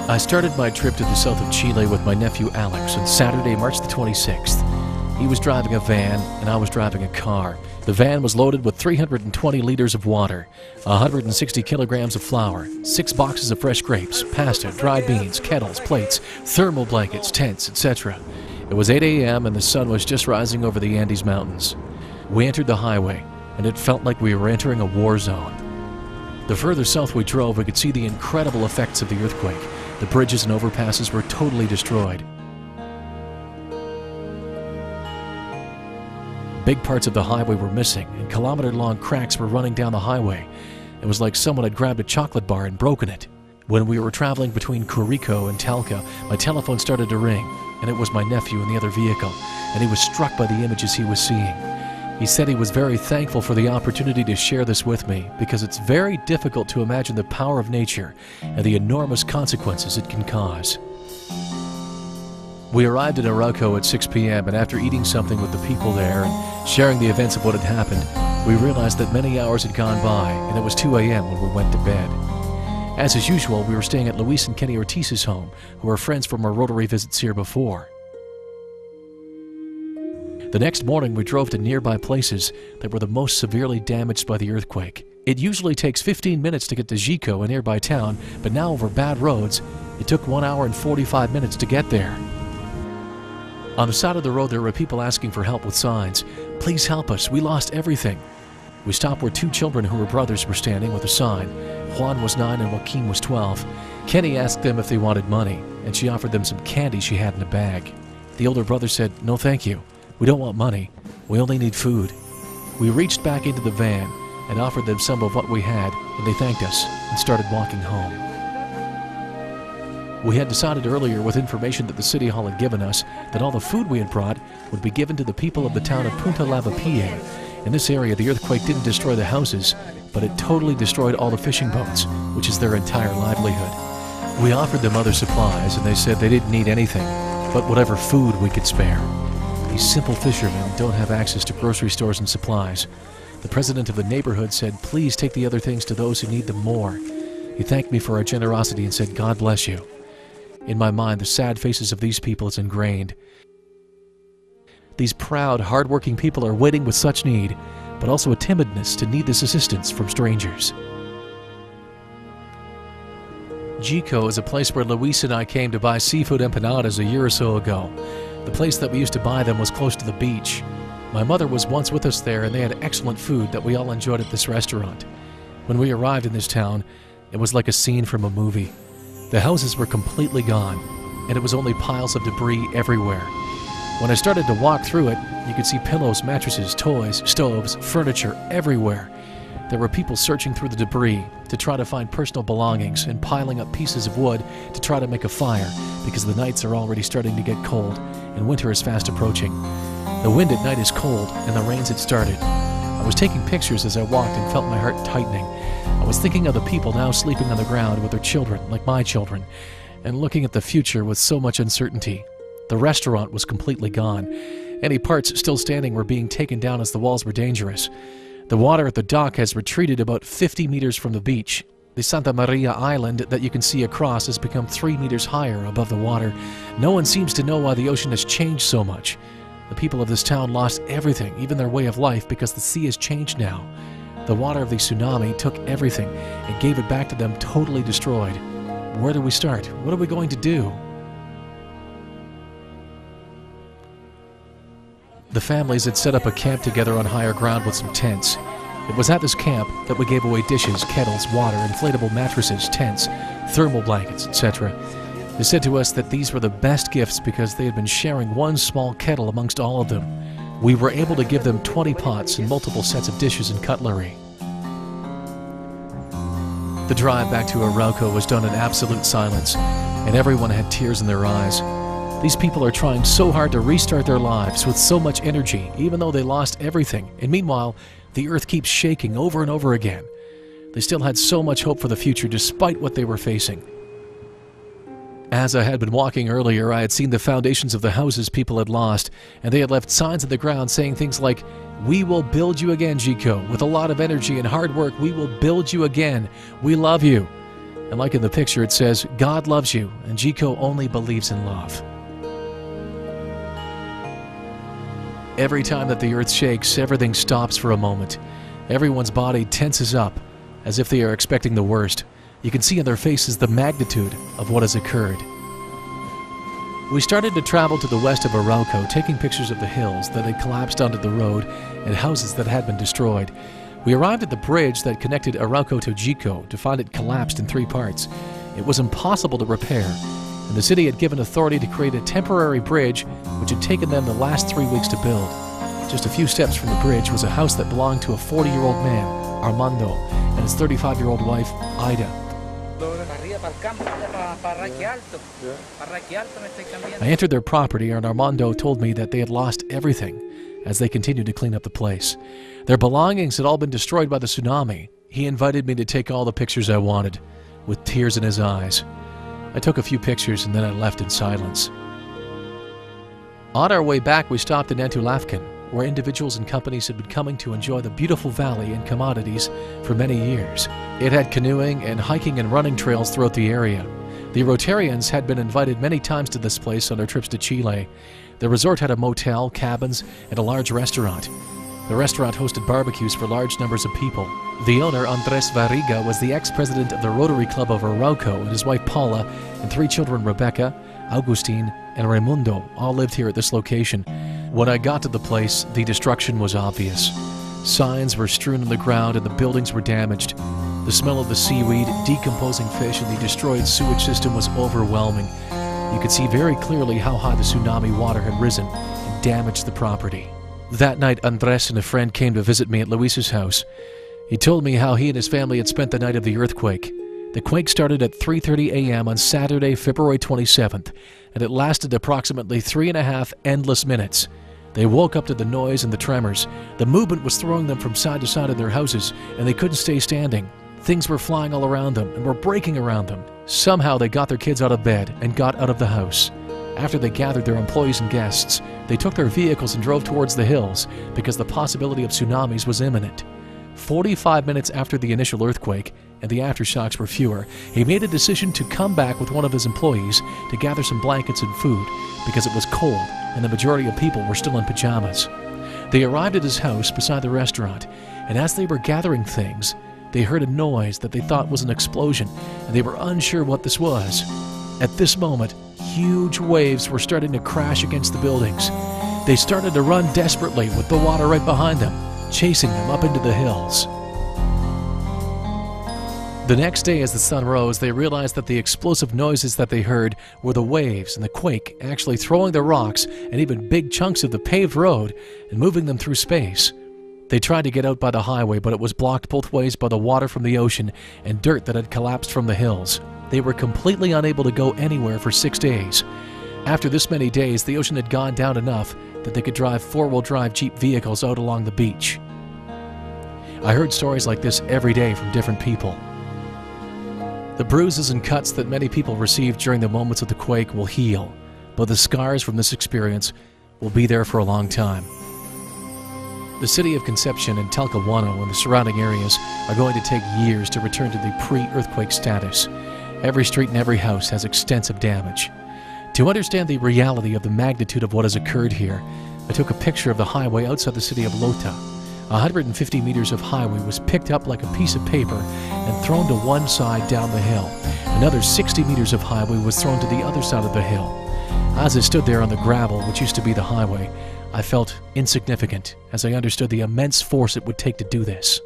I started my trip to the south of Chile with my nephew Alex on Saturday, March the 26th. He was driving a van and I was driving a car. The van was loaded with 320 liters of water, 160 kilograms of flour, 6 boxes of fresh grapes, pasta, dried beans, kettles, plates, thermal blankets, tents, etc. It was 8 a.m. and the sun was just rising over the Andes Mountains. We entered the highway and it felt like we were entering a war zone. The further south we drove, we could see the incredible effects of the earthquake. The bridges and overpasses were totally destroyed. Big parts of the highway were missing, and kilometer-long cracks were running down the highway. It was like someone had grabbed a chocolate bar and broken it. When we were traveling between Curico and Talca, my telephone started to ring, and it was my nephew in the other vehicle, and he was struck by the images he was seeing. He said he was very thankful for the opportunity to share this with me because it's very difficult to imagine the power of nature and the enormous consequences it can cause. We arrived in Arauco at 6 p.m. and after eating something with the people there and sharing the events of what had happened, we realized that many hours had gone by and it was 2 a.m. when we went to bed. As is usual, we were staying at Luis and Kenny Ortiz's home, who are friends from our Rotary visits here before. The next morning, we drove to nearby places that were the most severely damaged by the earthquake. It usually takes 15 minutes to get to Jico, a nearby town, but now over bad roads, it took 1 hour and 45 minutes to get there. On the side of the road, there were people asking for help with signs. "Please help us, we lost everything." We stopped where 2 children who were brothers were standing with a sign. Juan was 9 and Joaquin was 12. Kenny asked them if they wanted money, and she offered them some candy she had in a bag. The older brother said, "No thank you. We don't want money. We only need food." We reached back into the van and offered them some of what we had, and they thanked us and started walking home. We had decided earlier, with information that the City Hall had given us, that all the food we had brought would be given to the people of the town of Punta Lavapié. In this area, the earthquake didn't destroy the houses, but it totally destroyed all the fishing boats, which is their entire livelihood. We offered them other supplies, and they said they didn't need anything, but whatever food we could spare. These simple fishermen don't have access to grocery stores and supplies. The president of the neighborhood said, "Please take the other things to those who need them more." He thanked me for our generosity and said, "God bless you." In my mind, the sad faces of these people is ingrained. These proud, hard-working people are waiting with such need, but also a timidness to need this assistance from strangers. Jico is a place where Luis and I came to buy seafood empanadas a year or so ago. The place that we used to buy them was close to the beach. My mother was once with us there and they had excellent food that we all enjoyed at this restaurant. When we arrived in this town, it was like a scene from a movie. The houses were completely gone, and it was only piles of debris everywhere. When I started to walk through it, you could see pillows, mattresses, toys, stoves, furniture everywhere. There were people searching through the debris to try to find personal belongings and piling up pieces of wood to try to make a fire because the nights are already starting to get cold and winter is fast approaching. The wind at night is cold and the rains had started. I was taking pictures as I walked and felt my heart tightening. I was thinking of the people now sleeping on the ground with their children, like my children, and looking at the future with so much uncertainty. The restaurant was completely gone. Any parts still standing were being taken down as the walls were dangerous. The water at the dock has retreated about 50 meters from the beach. The Santa Maria Island that you can see across has become 3 meters higher above the water. No one seems to know why the ocean has changed so much. The people of this town lost everything, even their way of life, because the sea has changed now. The water of the tsunami took everything and gave it back to them totally destroyed. Where do we start? What are we going to do? The families had set up a camp together on higher ground with some tents. It was at this camp that we gave away dishes, kettles, water, inflatable mattresses, tents, thermal blankets, etc. They said to us that these were the best gifts because they had been sharing one small kettle amongst all of them. We were able to give them 20 pots and multiple sets of dishes and cutlery. The drive back to Arauco was done in absolute silence, and everyone had tears in their eyes. These people are trying so hard to restart their lives with so much energy, even though they lost everything. And meanwhile, the earth keeps shaking over and over again. They still had so much hope for the future despite what they were facing. As I had been walking earlier, I had seen the foundations of the houses people had lost, and they had left signs in the ground saying things like, "We will build you again, Jico. With a lot of energy and hard work, we will build you again. We love you." And like in the picture, it says, "God loves you, and Chico only believes in love." Every time that the earth shakes, everything stops for a moment. Everyone's body tenses up, as if they are expecting the worst. You can see in their faces the magnitude of what has occurred. We started to travel to the west of Arauco, taking pictures of the hills that had collapsed onto the road and houses that had been destroyed. We arrived at the bridge that connected Arauco to Chico to find it collapsed in 3 parts. It was impossible to repair, and the city had given authority to create a temporary bridge which had taken them the last 3 weeks to build. Just a few steps from the bridge was a house that belonged to a 40-year-old man, Armando, and his 35-year-old wife, Ida. I entered their property, and Armando told me that they had lost everything as they continued to clean up the place. Their belongings had all been destroyed by the tsunami. He invited me to take all the pictures I wanted, with tears in his eyes. I took a few pictures and then I left in silence. On our way back, we stopped in Antulafcan, where individuals and companies had been coming to enjoy the beautiful valley and commodities for many years. It had canoeing and hiking and running trails throughout the area. The Rotarians had been invited many times to this place on their trips to Chile. The resort had a motel, cabins, and a large restaurant. The restaurant hosted barbecues for large numbers of people. The owner, Andres Barriga, was the ex-president of the Rotary Club of Arauco, and his wife Paula and 3 children, Rebecca, Augustine, and Raimundo, all lived here at this location. When I got to the place, the destruction was obvious. Signs were strewn on the ground and the buildings were damaged. The smell of the seaweed, decomposing fish, and the destroyed sewage system was overwhelming. You could see very clearly how high the tsunami water had risen and damaged the property. That night, Andres and a friend came to visit me at Luis's house. He told me how he and his family had spent the night of the earthquake. The quake started at 3:30 a.m. on Saturday, February 27th, and it lasted approximately 3.5 endless minutes. They woke up to the noise and the tremors. The movement was throwing them from side to side in their houses, and they couldn't stay standing. Things were flying all around them and were breaking around them. Somehow they got their kids out of bed and got out of the house. After they gathered their employees and guests, they took their vehicles and drove towards the hills because the possibility of tsunamis was imminent. 45 minutes after the initial earthquake, and the aftershocks were fewer, he made a decision to come back with one of his employees to gather some blankets and food because it was cold and the majority of people were still in pajamas. They arrived at his house beside the restaurant, and as they were gathering things, they heard a noise that they thought was an explosion, and they were unsure what this was. At this moment, huge waves were starting to crash against the buildings. They started to run desperately with the water right behind them, chasing them up into the hills. The next day, as the sun rose, they realized that the explosive noises that they heard were the waves and the quake actually throwing the rocks and even big chunks of the paved road and moving them through space. They tried to get out by the highway, but it was blocked both ways by the water from the ocean and dirt that had collapsed from the hills. They were completely unable to go anywhere for 6 days. After this many days, the ocean had gone down enough that they could drive 4-wheel drive Jeep vehicles out along the beach. I heard stories like this every day from different people. The bruises and cuts that many people received during the moments of the quake will heal, but the scars from this experience will be there for a long time. The city of Concepcion and Talcahuano and the surrounding areas are going to take years to return to the pre-earthquake status. Every street and every house has extensive damage. To understand the reality of the magnitude of what has occurred here, I took a picture of the highway outside the city of Lota. 150 meters of highway was picked up like a piece of paper and thrown to one side down the hill. Another 60 meters of highway was thrown to the other side of the hill. As I stood there on the gravel, which used to be the highway, I felt insignificant as I understood the immense force it would take to do this.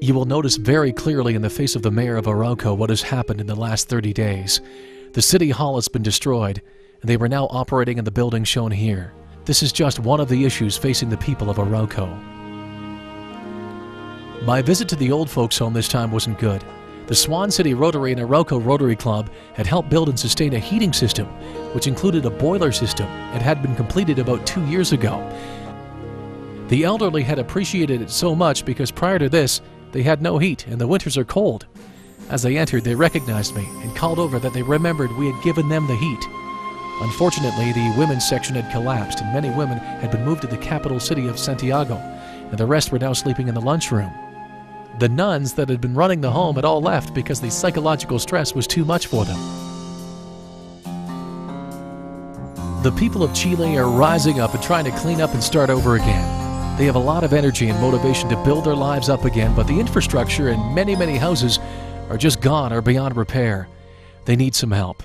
You will notice very clearly in the face of the mayor of Arauco what has happened in the last 30 days. The city hall has been destroyed, and they were now operating in the building shown here. This is just one of the issues facing the people of Arauco. My visit to the old folks' home this time wasn't good. The Swan City Rotary and Arauco Rotary Club had helped build and sustain a heating system, which included a boiler system and had been completed about 2 years ago. The elderly had appreciated it so much because prior to this, they had no heat and the winters are cold. As they entered, they recognized me and called over that they remembered we had given them the heat. Unfortunately, the women's section had collapsed and many women had been moved to the capital city of Santiago, and the rest were now sleeping in the lunchroom. The nuns that had been running the home had all left because the psychological stress was too much for them. The people of Chile are rising up and trying to clean up and start over again. They have a lot of energy and motivation to build their lives up again, but the infrastructure in many, many houses are just gone or beyond repair. They need some help.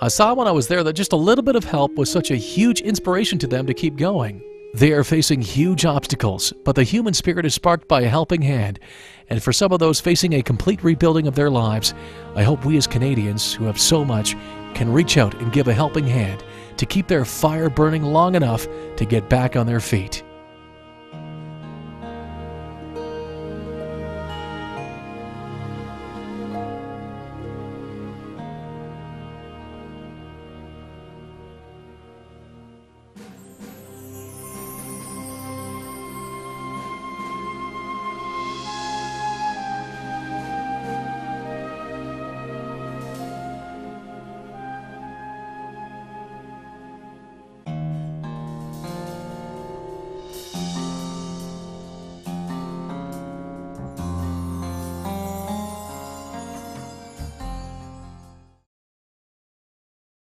I saw when I was there that just a little bit of help was such a huge inspiration to them to keep going. They are facing huge obstacles, but the human spirit is sparked by a helping hand. And for some of those facing a complete rebuilding of their lives, I hope we as Canadians, who have so much, can reach out and give a helping hand to keep their fire burning long enough to get back on their feet.